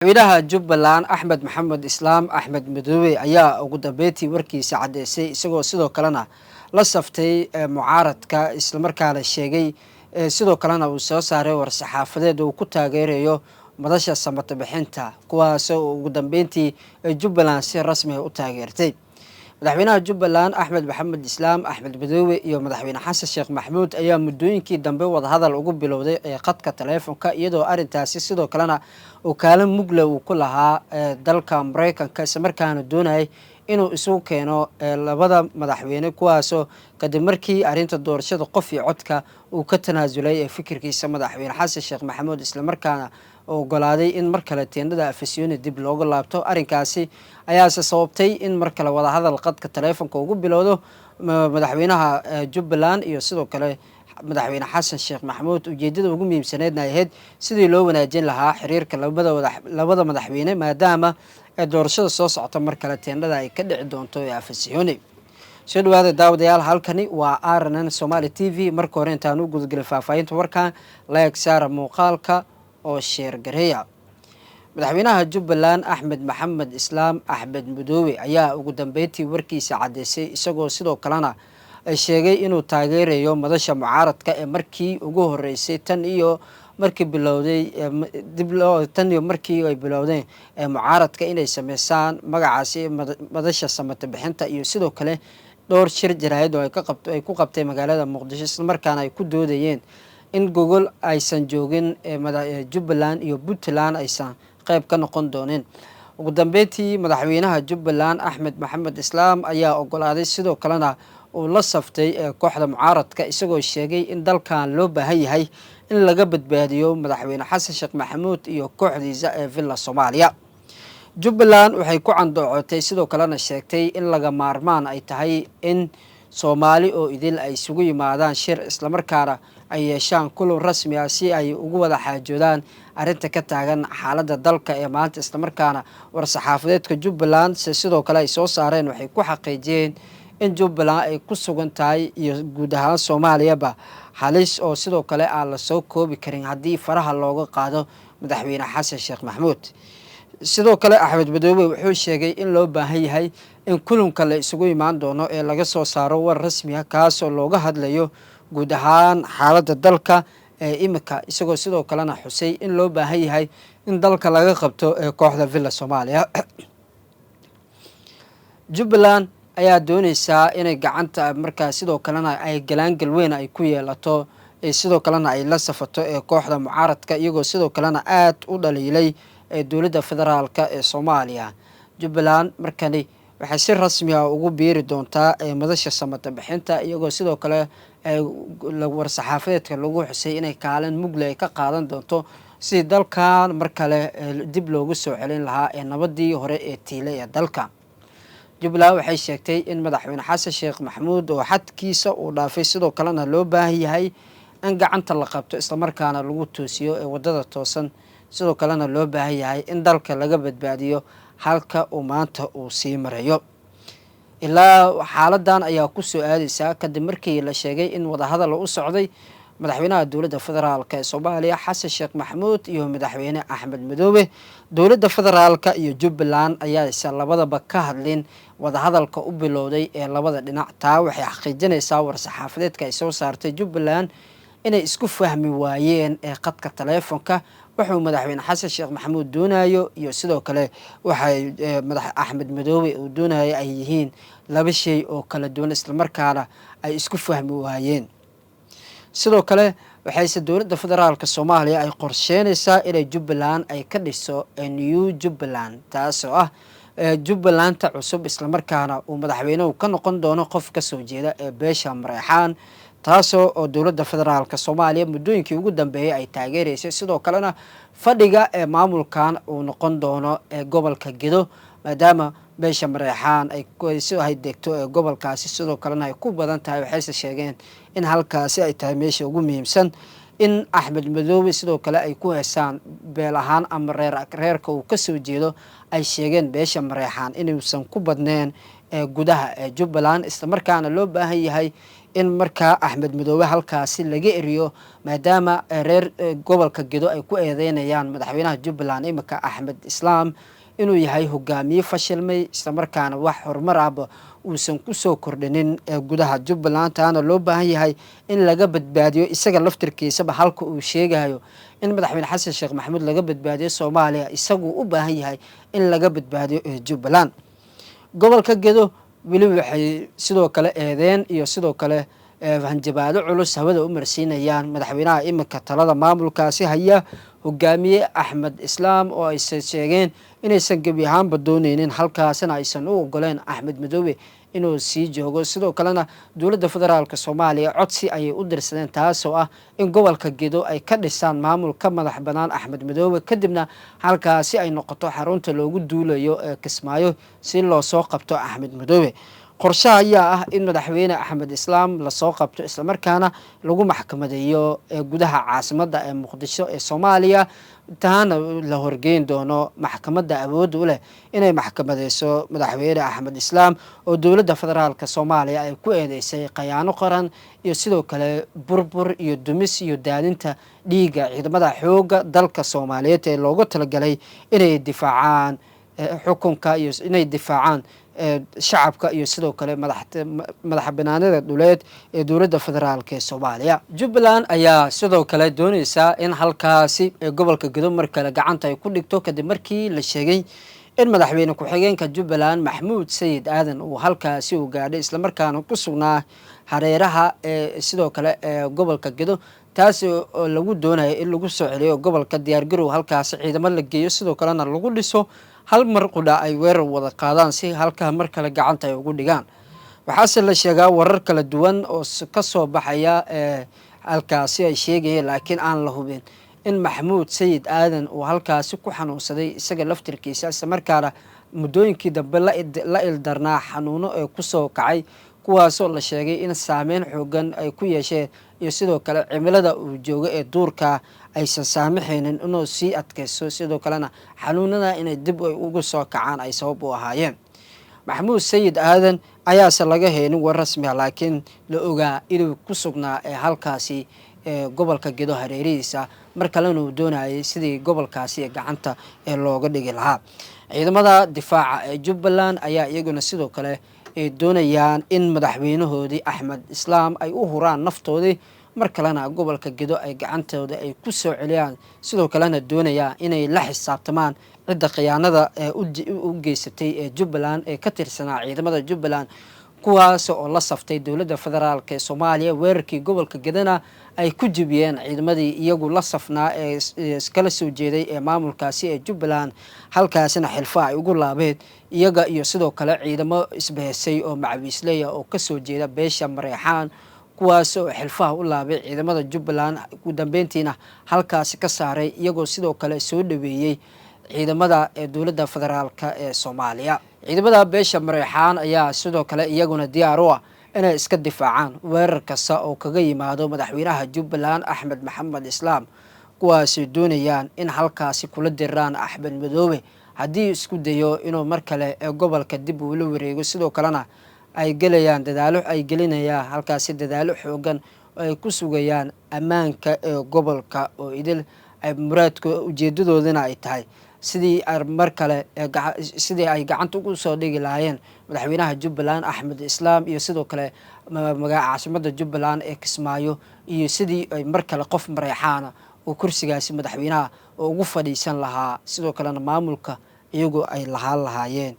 madaxweynaha Jubbaland Axmed Maxamed Islaam Axmed Madoobe ayaa ugu dambeyntii warkiisa cadeysay isagoo sidoo kalena la saftay mucaaradka isla markaana sheegay sidoo kalena uu soo saaray war-saxaafadeed uu ku taageerayo madasha samata bixinta kuwaas oo ugu dambeyntii Jubbaland si rasmi ah u taageertay madaxweynaha Jubbaland Axmed Maxamed Islaam Axmed Madoobe iyo madaxweyne Xasan Sheekh Maxamuud ayaa muddooyinkii dambe wada hadal ugu bilowday khadka taleefanka iyadoo arintaasi sidoo kalena uu kaalin mugle uu ku lahaa dalka Mareykanka isla markaana doonayay inuu isugu keeno labada madaxweyne kuwaasoo kadib markii arinta doorashada qof iyo codka uu ka tanaasulay fikirkiisa madaxweyne Xasan Sheekh Maxamuud isla markaana ogolaaday in mar kale teendada afasiyooni dib looga laabto arinkaasi ayaa sababtay in mar kale wada hadal qadka taleefanka ugu bilowdo madaxweynaha Jubbaland iyo sidoo kale madaxweyne Xasan Sheekh Maxamuud ujeedada ugu muhiimsaneedna ahayd sidii loo wanaajin lahaa xiriirka labada madaxweyne maadaama doorashada soo socota mar kale teendada ay ka dhici doonto afasiyooni soo dhawaada daawadayaal halkani waa RNN Somali TV marka hore intaan u gudgalay faahfaahinta warkan like saara muuqaalka oo sheer gareeya madaxweynaha Jubbaland Axmed Maxamed Islaam Axmed Madoobe ayaa ugu dambeyntii warkiisa cadeysay isagoo sidoo kalena sheegay inuu taageerayo madasha mucaaradka ee markii ugu horeysay tan iyo markii ay bilowdeen mucaaradka inay sameysaan magacaasi madasha samata bixinta iyo sidoo kale dhowr shir jaraa'id oo ay ku qabtay magaalada Muqdisho isla markaana ay ku doodayeen in gogol aysan joogin Jubbaland iyo Puntland aysan qayb ka noqon doonin ugu dambeyntii madaxweynaha Jubbaland Axmed Maxamed Islaam ayaa ogolaaday sidoo kalena uu la saftay kooxda mucaaradka isagoo sheegay in dalkan loo baahan yahay in laga badbaadiyo madaxweyne Xasan Sheekh Maxamuud iyo kooxdiisa Villa Soomaaliya Jubbaland waxay ku candoocotay sidoo kalena sheegtay in laga maarmaan ay tahay in Soomaali oo idil ay isugu yimaadaan shir isla markaana ay yeeshaan kulan rasmi ah si ay ugu wada xaajoodaan arinta ka taagan xaaladda dalka ee maanta isla markaana war-saxaafadeedka Jubbaland sidoo kale ay soo saareen waxay ku xaqiijiyeen in Jubbaland ay ku sugan tahay iyo guud ahaan Soomaaliyaba halis oo sidoo kale aan la soo koobi karin haddii faraha looga qaado madaxweyne Xasan Sheekh Maxamuud sidoo kale Axmed Madoobe wuxuu sheegay in loo baahan yahay in kulanka la isugu imaan doono ee laga soo saaro war rasmi ah kaas oo looga hadlayo guud ahaan xaaladda dalka imika isagoo sidoo kalena xusay in loo baahan yahay in dalka laga qabto kooxda Villa Soomaaliya Jubbaland ayaa doonaysaa inay gacanta markaa sidoo kalena ay galaangal weyn ay ku yeelato sidoo kalena ay la safato kooxda mucaaradka iyagoo sidoo kalena aad u dhaliilay dowladda federaalka ee Soomaaliya Jubbaland markani waxay si rasmi ah ugu biiri doontaa madasha samata bixinta iyagoo sidoo kale war-saxaafadeedka lagu xusay inay kaalin mugle ay ka qaadan doonto si dalkan mar kale dib loogu soo celin lahaa nabadii hore ee tiilay ee dalka Jubbaland waxay sheegtay in madaxweyne Xasan Sheekh Maxamuud oo xadkiisa uu dhaafay sidoo kalena loo baahan yahay in gacanta la qabto isla markaana lagu toosiyo wadada toosan sidoo kalena loo baahan yahay in dalka laga badbaadiyo halka uu maanta uu sii marayo ilaa xaaladan ayaa ku soo aadaysa kadib markii la sheegay in wada hadal u socday madaxweynaha dowladda federaalka ee Soomaaliya Xasan Sheekh Maxamuud iyo madaxweyne Axmed Madoobe dowladda federaalka iyo Jubbaland ayaa labadaba ka hadleen wada hadalka u bilowday ee labada dhinac taa waxay xaqiijinaysaa war-saxaafadeedka ay soo saartay Jubbaland inay isku fahmi waayeen qadka taleefanka wuxuu madaxweyne Xasan Sheekh Maxamuud doonayo iyo sidoo kale waxay madax Axmed Madoobe uu doonayo ay yihiin laba shay oo kala duwan isla markaana ay isku fahmi waayeen sidoo kale waxayse dowladda federaalka Soomaaliya ay qorsheynaysaa inay Jubbaland ay ka dhiso new Jubbaland taasoo ah Jubbaland cusub isla markaana uu madaxweynuhu ka noqon doono qof ka soo jeeda beesha Mareexaan taasoo oo dowladda federaalka Soomaaliya muddooyinkii ugu dambeeyay ay taageeraysay sidoo kalena fadhiga maamulkan uu noqon doono gobolka Gedo maadaama beesha Mareexaan ay degto gobolkaasi sidoo kalena ay ku badan tahay waxayse sheegeen in halkaasi ay tahay meesha ugu muhiimsan in Axmed Madoobe sidoo kale ay ku heesaan beel ahaan ama reerka uu ka soo jeedo ay sheegeen beesha Mareexaan inuusan ku badneen gudaha Jubbaland isla markaana loo baahan yahay in markaa Axmed Madoobe halkaasi laga eriyo maadaama reer gobolka Gedo ay ku eedeynayaan madaxweynaha Jubbaland imika Axmed Islaam inuu yahay hogaamiye fashilmay isla markaana wax horumar ah uusan ku soo kordhinin gudaha Jubbaland taana loo baahan yahay in laga badbaadiyo isaga laftirkiisaba halka uu sheegayo in madaxweyne xasan sheekh maxamuud laga badbaadiyo Soomaaliya isagu u baahan yahay in laga badbaadiyo Jubbaland gobolka Gedo weli waxay sidoo kale eedeen iyo sidoo kale hanjabaado culus hawada u marsiinayaan madaxweynaha imika talada maamulkaasi haya hogaamiye Axmed Islaam oo ay sheegeen inaysan gebi ahaanba dooneynin halkaasina aysan u ogoleen Axmed Madoobe inuu sii joogo sidoo kalena dowladda federaalka Soomaaliya codsi ayay u dirsadeen taasoo ah in gobolka Gedo ay ka dhisaan maamul ka madax banaan Axmed Madoobe kadibna halkaasi ay noqoto xarunta loogu duulayo Kismaayo si loo soo qabto Axmed Madoobe qorshaha ayaa ah in madaxweyne Axmed Islaam la soo qabto isla markaana lagu maxkamadeeyo gudaha caasimadda Muqdisho ee Soomaaliya taana la horgeyn doono maxkamadda awood u leh inay maxkamadeyso madaxweyne Axmed Islaam oo dowladda federaalka Soomaaliya ay ku eedeysay khiyaano qaran iyo sidoo kale burbur iyo dumis iyo daadinta dhiiga ciidamada xoogga dalka Soomaaliyeed ee loogu talagalay inay difaacaan xukunka iyo inay difaacaan shacabka iyo sidoo kale madax banaanida dhuleed ee dowladda federaalka ee Soomaaliya Jubbaland ayaa sidoo kale doonaysa in halkaasi gobolka Gedo mar kale gacanta ay ku dhigto kadib markii la sheegay in madaxweyne ku-xigeenka Jubbaland Maxamuud Sayid Aadan uu halkaasi u gaadhay isla markaana ku sugnaa hareeraha sidoo kale gobolka Gedo taas oo lagu doonayo in lagu soo celiyo gobolka diyaar garow halkaasi ciidamada la geeyo sidoo kalena lagu dhiso hal mar qudha ay weerar wada qaadaan si halka mar kale gacanta ay ugu dhigaan waxaase la sheegaa warar kala duwan oo ka soo baxaya halkaasi ay sheegayeen laakiin aan la hubin in Maxamuud Sayid Aadan uu halkaasi ku xanuunsaday isaga laftirkiisa isla markaana muddooyinkii dambe la ildarnaa xanuuno ee ku soo kacay kuwaasoo la sheegay in saameyn xoogan ay ku yeesheen iyo sidoo kale cimilada uu joogo ee duurka aysan saamaxaynin inuu sii adkayso sidoo kalena xanuunada inay dib ugu soo kacaan ay sabab u ahaayeen Maxamuud Sayid Aadan ayaase laga heenin war rasmi ah laakiin la ogaa inuu ku sugnaa halkaasi gobolka Gedo hareerihiisa mar kalena uu doonayay sidii gobolkaasi gacanta looga dhigi lahaa ciidamada difaaca ee Jubbaland ayaa iyaguna sidoo kale doonayaan in madaxweynahoodii Axmed Islaam ay u huraan naftoodii mar kalena gobolka Gedo ay gacantooda ay ku soo celiyaan sidoo kalena doonayaan inay la xisaabtamaan cidda khiyaanada u geysatay Jubbaland ee ka tirsanaa ciidamada Jubbaland kuwaas oo la saftay dowladda federaalka ee Soomaaliya weerarkii gobolka Gedana ay ku jibiyeen ciidamadii iyagu la safnaa ee iskala soo jeeday ee maamulkaasi ee Jubbaland halkaasina xilfa ay ugu laabeen iyaga iyo sidoo kale ciidamo isbaheysay oo macawiisley oo ka soo jeeda beesha Mareexaan kuwaas oo xilfaha u laabay ciidamada Jubbaland ugu dambeyntiina halkaasi ka saaray iyagoo sidoo kale soo dhaweeyay ciidamada dowladda federaalka ee Soomaaliya ciidamada beesha Mareexaan ayaa sidoo kale iyaguna diyaar u ah inay iska difaacaan weerar kasta oo kaga yimaado madaxweynaha Jubbaland Axmed Maxamed Islaam kuwaas oo doonayaan in halkaasi kula diraan Axmed Madoobe haddii isku dayo inuu mar kale gobolka dib u la wareego sidoo kalena ay galayaan dadaalo ay gelinayaan halkaasi dadaalo xoogan oo ay ku sugayaan ammaanka gobolka oo idil ay muraadka ujeedadoodana ay tahay sidii mar kale sidii ay gacanta ugu soo dhigi lahaayeen madaxweynaha Jubbaland Axmed Islaam iyo sidoo kale magaca caasimadda Jubbaland ee Kismaayo iyo sidii ay mar kale qof Mareexaana oo kursigaasi madaxweynaha ugu fadhiisan lahaa sidoo kalena maamulka iyagoo ay lahaayeen